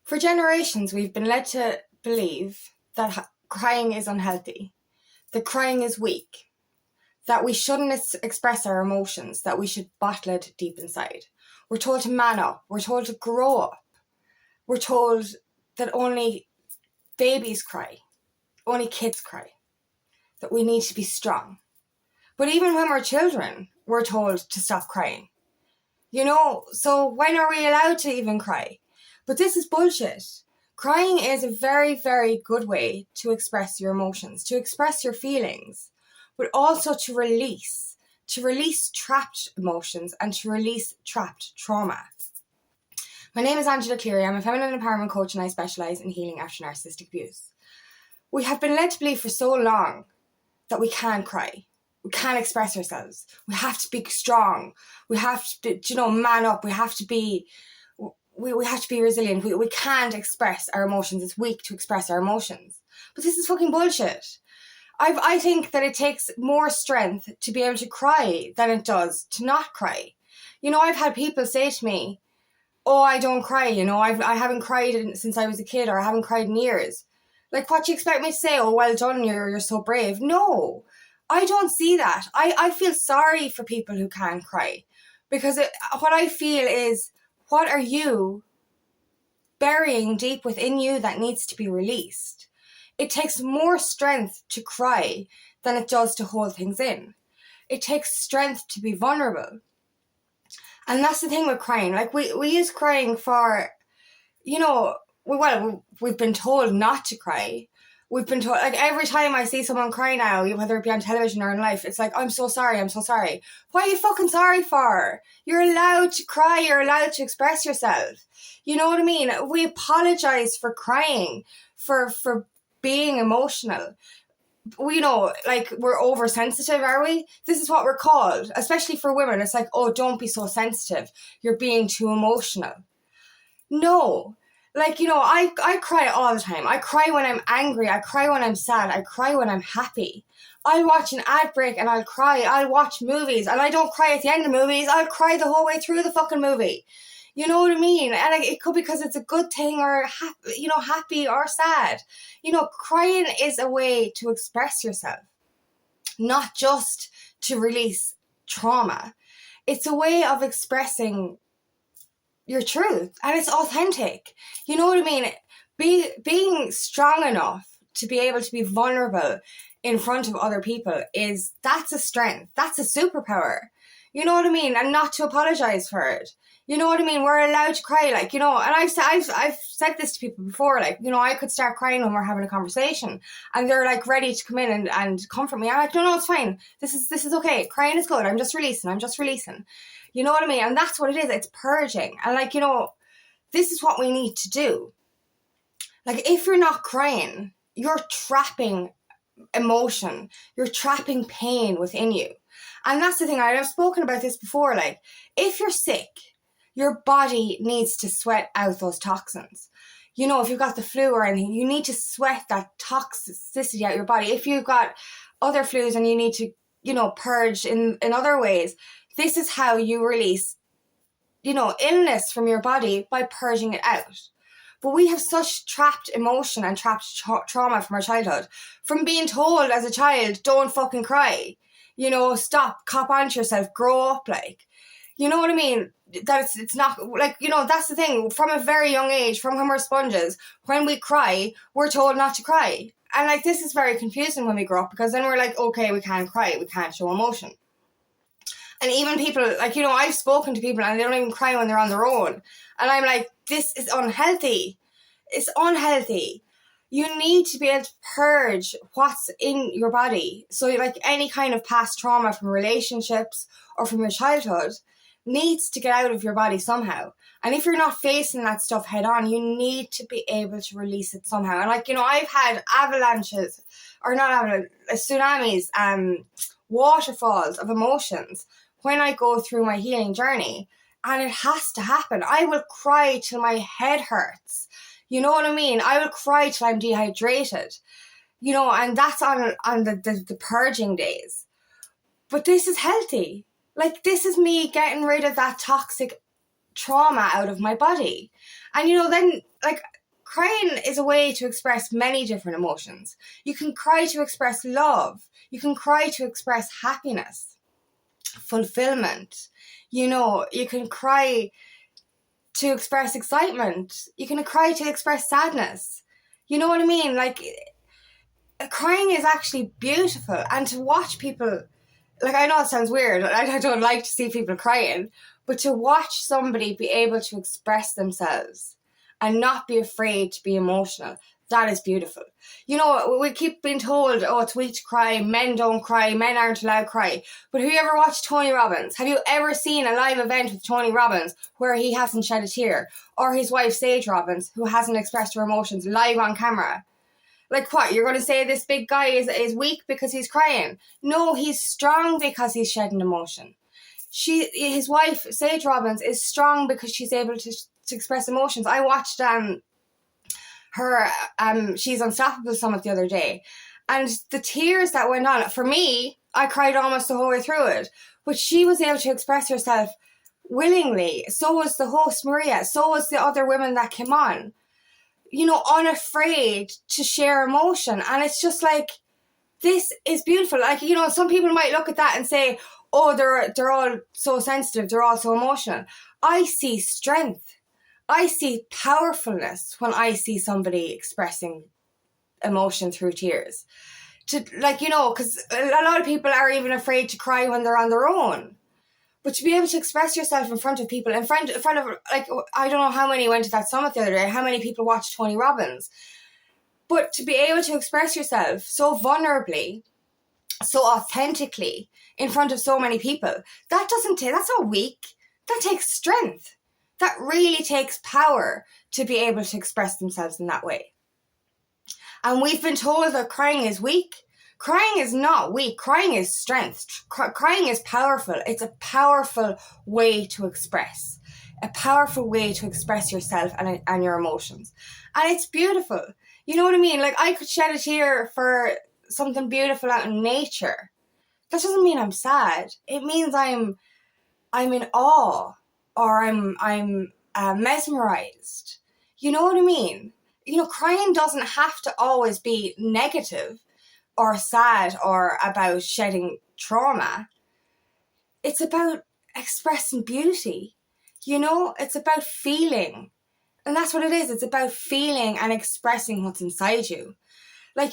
For generations, we've been led to believe that crying is unhealthy, that crying is weak, that we shouldn't express our emotions, that we should bottle it deep inside. We're told to man up, we're told to grow up, we're told that only babies cry, only kids cry, that we need to be strong. But even when we're children, we're told to stop crying. So when are we allowed to even cry? But this is bullshit. Crying is a very, very good way to express your emotions, to express your feelings, but also to release trapped emotions and to release trapped trauma. My name is Angela Cleary. I'm a feminine empowerment coach and I specialise in healing after narcissistic abuse. We have been led to believe for so long that we can't cry. We can't express ourselves. We have to be strong. We have to, man up. We have to be resilient. We can't express our emotions. It's weak to express our emotions. But this is fucking bullshit. I think that it takes more strength to be able to cry than it does to not cry. I've had people say to me, oh, I don't cry, I haven't cried since I was a kid, or I haven't cried in years. Like, what do you expect me to say? Oh, well done, you're so brave. No, I don't see that. I feel sorry for people who can't cry, because what I feel is, what are you burying deep within you that needs to be released? It takes more strength to cry than it does to hold things in. It takes strength to be vulnerable. And that's the thing with crying. Like, we use crying for, we've been told not to cry. We've been told, like, every time I see someone cry now, whether it be on television or in life, it's like, I'm so sorry. What are you fucking sorry for? You're allowed to cry. You're allowed to express yourself. You know what I mean? We apologize for crying, for being emotional. We're oversensitive, are we? This is what we're called, especially for women. It's like, oh, don't be so sensitive. You're being too emotional. No. I cry all the time. I cry when I'm angry. I cry when I'm sad. I cry when I'm happy. I'll watch an ad break and I'll cry. I'll watch movies and I don't cry at the end of movies. I'll cry the whole way through the fucking movie. You know what I mean? And it could be because it's a good thing or, happy or sad. Crying is a way to express yourself, not just to release trauma. It's a way of expressing your truth, and it's authentic. You know what I mean? Being strong enough to be able to be vulnerable in front of other people that's a strength. That's a superpower. You know what I mean? And not to apologize for it. You know what I mean? We're allowed to cry, and I've said this to people before, I could start crying when we're having a conversation and they're like ready to come in and comfort me. I'm like, no, it's fine. This is okay. Crying is good. I'm just releasing. You know what I mean? And that's what it is. It's purging. And this is what we need to do. If you're not crying, you're trapping emotion. You're trapping pain within you. And that's the thing. I've spoken about this before. If you're sick, your body needs to sweat out those toxins. If you've got the flu or anything, you need to sweat that toxicity out your body. If you've got other flus and you need to, purge in other ways, this is how you release, illness from your body, by purging it out. But we have such trapped emotion and trapped trauma from our childhood. From being told as a child, don't fucking cry. Stop, cop onto yourself, grow up, you know what I mean? That it's not, that's the thing. From a very young age, from when we're sponges, when we cry, we're told not to cry. And this is very confusing when we grow up, because then we're like, okay, we can't cry, we can't show emotion. And even people, I've spoken to people and they don't even cry when they're on their own. And I'm like, this is unhealthy. It's unhealthy. You need to be able to purge what's in your body. So any kind of past trauma from relationships or from your childhood needs to get out of your body somehow. And if you're not facing that stuff head on, you need to be able to release it somehow. And I've had avalanches, or not avalanches, tsunamis, waterfalls of emotions when I go through my healing journey. And it has to happen. I will cry till my head hurts. You know what I mean? I will cry till I'm dehydrated. And that's on the purging days. But this is healthy. This is me getting rid of that toxic trauma out of my body. And then like crying is a way to express many different emotions. You can cry to express love. You can cry to express happiness, fulfillment. You can cry to express excitement. You can cry to express sadness. You know what I mean? Like, crying is actually beautiful. And to watch people, like, I know it sounds weird, I don't like to see people crying, but to watch somebody be able to express themselves and not be afraid to be emotional, that is beautiful. We keep being told, oh, it's weak to cry, men don't cry, men aren't allowed to cry. But have you ever watched Tony Robbins? Have you ever seen a live event with Tony Robbins where he hasn't shed a tear? Or his wife, Sage Robbins, who hasn't expressed her emotions live on camera? Like, what, you're going to say this big guy is weak because he's crying? No, he's strong because he's shedding emotion. His wife, Sage Robbins, is strong because she's able to express emotions. I watched her She's Unstoppable Summit the other day, and the tears that went on, for me, I cried almost the whole way through it, but she was able to express herself willingly. So was the host, Maria. So was the other women that came on, unafraid to share emotion. And it's just like, this is beautiful. Like, some people might look at that and say, oh, they're all so sensitive, they're all so emotional. I see strength. I see powerfulness when I see somebody expressing emotion through tears. Because a lot of people are even afraid to cry when they're on their own. But to be able to express yourself in front of people, in front of, like, I don't know how many went to that summit the other day, how many people watched Tony Robbins. But to be able to express yourself so vulnerably, so authentically, in front of so many people, that's not weak. That takes strength. That really takes power to be able to express themselves in that way. And we've been told that crying is weak. Crying is not weak. Crying is strength. Crying is powerful. It's a powerful way to express. A powerful way to express yourself and your emotions. And it's beautiful. You know what I mean? Like, I could shed a tear for something beautiful out in nature. That doesn't mean I'm sad. It means I'm in awe, or I'm mesmerized. You know what I mean? Crying doesn't have to always be negative or sad or about shedding trauma. It's about expressing beauty. It's about feeling. And that's what it is. It's about feeling and expressing what's inside you. Like,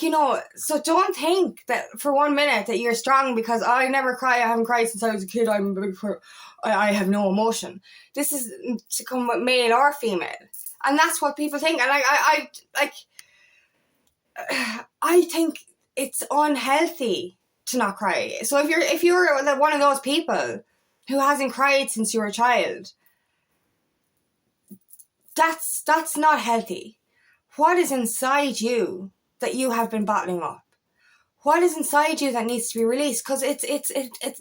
so don't think that for 1 minute that you're strong because I never cry, I haven't cried since I was a kid, I have no emotion. This is to come with male or female. And that's what people think. And I think it's unhealthy to not cry. So if you're one of those people who hasn't cried since you were a child, that's not healthy. What is inside you that you have been bottling up? What is inside you that needs to be released? Because it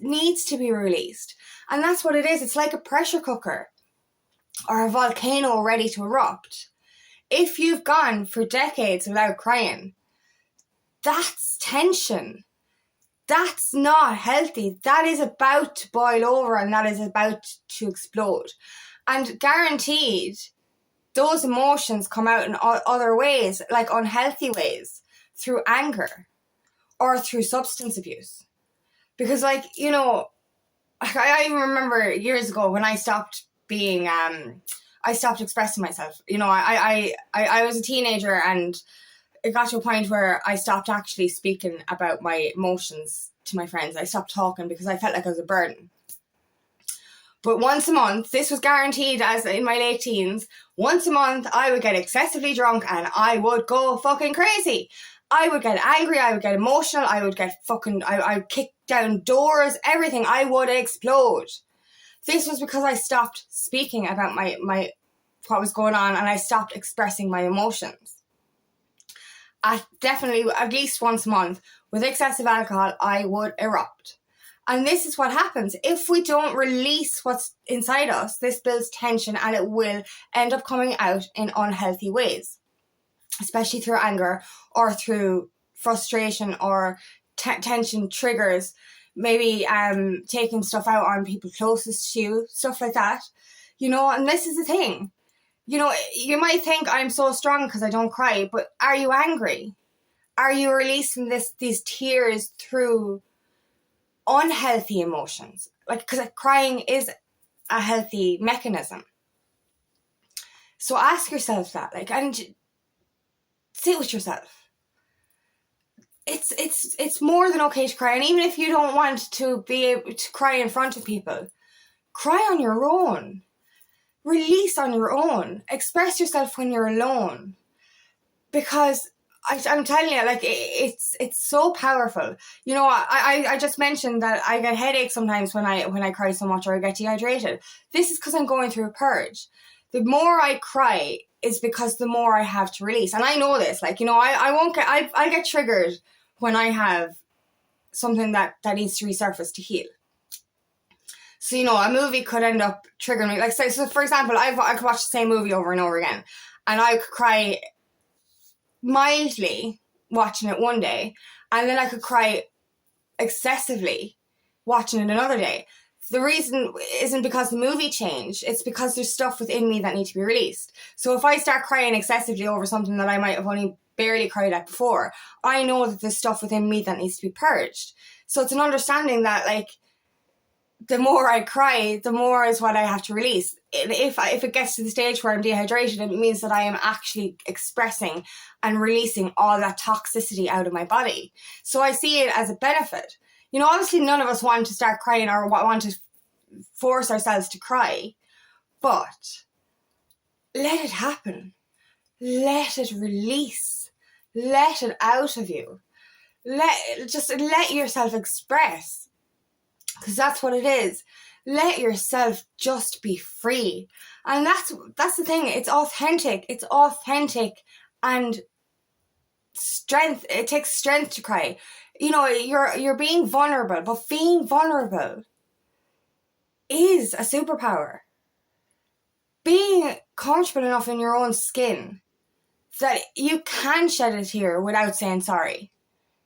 needs to be released. And that's what it is. It's like a pressure cooker or a volcano ready to erupt. If you've gone for decades without crying, that's tension. That's not healthy. That is about to boil over and that is about to explode. And guaranteed, those emotions come out in other ways, like unhealthy ways, through anger or through substance abuse. Because, I remember years ago when I stopped I stopped expressing myself. I was a teenager and it got to a point where I stopped actually speaking about my emotions to my friends. I stopped talking because I felt like I was a burden. But once a month, this was guaranteed as in my late teens, once a month I would get excessively drunk and I would go fucking crazy. I would get angry, I would get emotional, I would get I'd kick down doors, everything. I would explode. This was because I stopped speaking about my what was going on and I stopped expressing my emotions. Definitely at least once a month, with excessive alcohol, I would erupt. And this is what happens. If we don't release what's inside us, this builds tension and it will end up coming out in unhealthy ways, especially through anger or through frustration or tension triggers, maybe taking stuff out on people closest to you, stuff like that. You know, and this is the thing. You know, you might think I'm so strong because I don't cry, but are you angry? Are you releasing these tears through unhealthy emotions? Like, because crying is a healthy mechanism. So ask yourself that, like, and sit with yourself. It's more than okay to cry, and even if you don't want to be able to cry in front of people, cry on your own. Release on your own. Express yourself when you're alone, because I'm telling you, like, it's so powerful. You know, I just mentioned that I get headaches sometimes when I cry so much, or I get dehydrated. This is because I'm going through a purge. The more I cry is because the more I have to release, and I know this. Like, you know, I get triggered when I have something that needs to resurface to heal. So, you know, a movie could end up triggering me. Like, so for example, I could watch the same movie over and over again, and I could cry mildly watching it one day, and then I could cry excessively watching it another day. The reason isn't because the movie changed, it's because there's stuff within me that needs to be released. So if I start crying excessively over something that I might have only barely cried at before, I know that there's stuff within me that needs to be purged. So it's an understanding that, like, the more I cry, the more is what I have to release. If it gets to the stage where I'm dehydrated, it means that I am actually expressing and releasing all that toxicity out of my body. So I see it as a benefit. You know, obviously none of us want to start crying or want to force ourselves to cry, but let it happen. Let it release. Let it out of you. Let yourself express. Because that's what it is. Let yourself just be free. And that's the thing. It's authentic. It's authentic, and strength. It takes strength to cry. You know, you're being vulnerable, but being vulnerable is a superpower. Being comfortable enough in your own skin that you can shed a tear without saying sorry.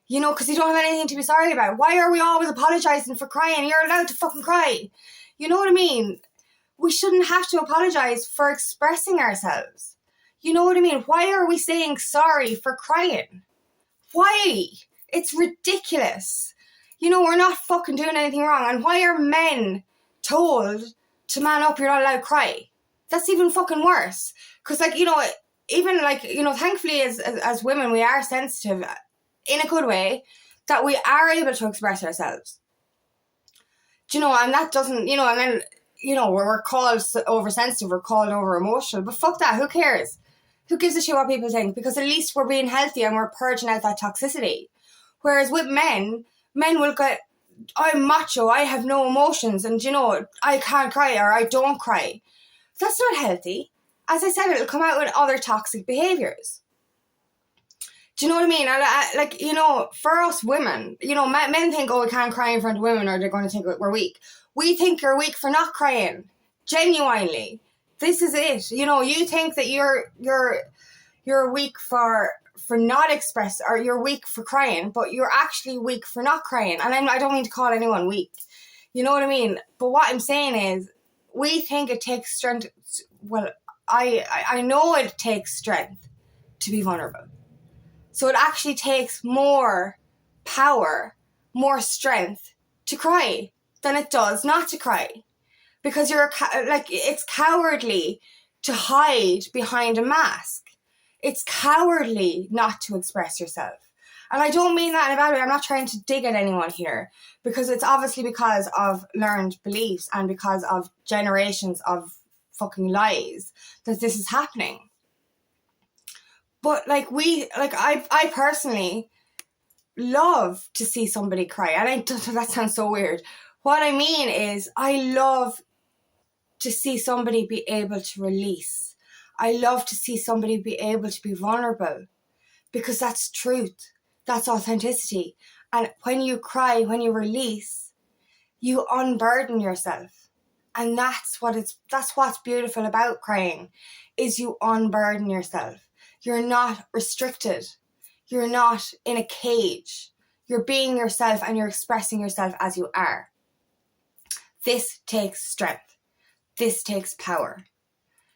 You know, because you don't have anything to be sorry about. Why are we always apologising for crying? You're allowed to fucking cry. You know what I mean? We shouldn't have to apologise for expressing ourselves. You know what I mean? Why are we saying sorry for crying? Why? It's ridiculous. You know, we're not fucking doing anything wrong. And why are men told to man up, you're not allowed to cry? That's even fucking worse. Because, like, you know, even, like, you know, thankfully as women, we are sensitive in a good way, that we are able to express ourselves. Do you know, and that doesn't, you know, and then, you know, we're called oversensitive, we're called over emotional, but fuck that, who cares? Who gives a shit what people think? Because at least we're being healthy and we're purging out that toxicity. Whereas with men will go, I'm macho, I have no emotions, and, you know, I can't cry or I don't cry. That's not healthy. As I said, it'll come out with other toxic behaviours. Do you know what I mean? Like, you know, for us women, you know, men think, oh, we can't cry in front of women or they're going to think we're weak. We think you're weak for not crying. Genuinely. This is it. You know, you think that you're weak for not express, or you're weak for crying, but you're actually weak for not crying. And I don't mean to call anyone weak. You know what I mean? But what I'm saying is, we think it takes strength. Well, I know it takes strength to be vulnerable. So it actually takes more power, more strength to cry than it does not to cry. Because it's cowardly to hide behind a mask. It's cowardly not to express yourself. And I don't mean that in a bad way. I'm not trying to dig at anyone here, because it's obviously because of learned beliefs and because of generations of fucking lies that this is happening. But I personally love to see somebody cry. And that sounds so weird. What I mean is, I love to see somebody be able to release. I love to see somebody be able to be vulnerable, because that's truth. That's authenticity. And when you cry, when you release, you unburden yourself. And that's what's beautiful about crying, is you unburden yourself. You're not restricted. You're not in a cage. You're being yourself and you're expressing yourself as you are. This takes strength. this takes power.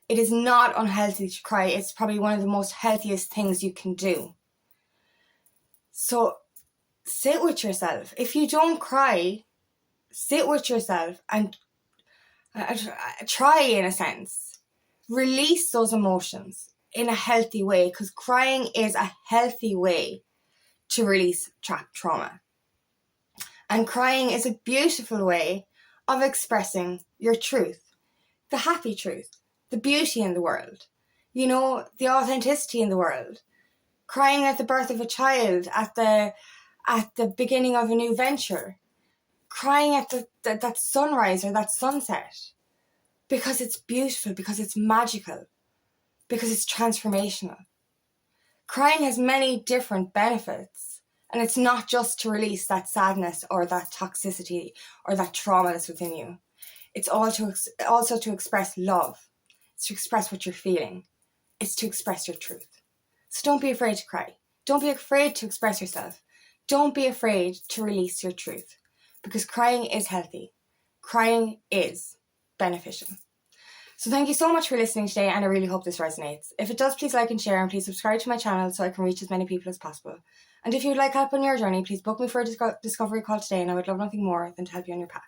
It is not unhealthy to cry. It's probably one of the most healthiest things you can do. So sit with yourself. If you don't cry, sit with yourself and try, in a sense, release those emotions in a healthy way, because crying is a healthy way to release trapped trauma. And crying is a beautiful way of expressing your truth, the happy truth, the beauty in the world, you know, the authenticity in the world. Crying at the birth of a child, at the beginning of a new venture, crying at that sunrise or that sunset, because it's beautiful, because it's magical, because it's transformational. Crying has many different benefits, and it's not just to release that sadness or that toxicity or that trauma that's within you. It's also to express love. It's to express what you're feeling. It's to express your truth. So don't be afraid to cry. Don't be afraid to express yourself. Don't be afraid to release your truth, because crying is healthy. Crying is beneficial. So thank you so much for listening today, and I really hope this resonates. If it does, please like and share, and please subscribe to my channel so I can reach as many people as possible. And if you'd like help on your journey, please book me for a discovery call today, and I would love nothing more than to help you on your path.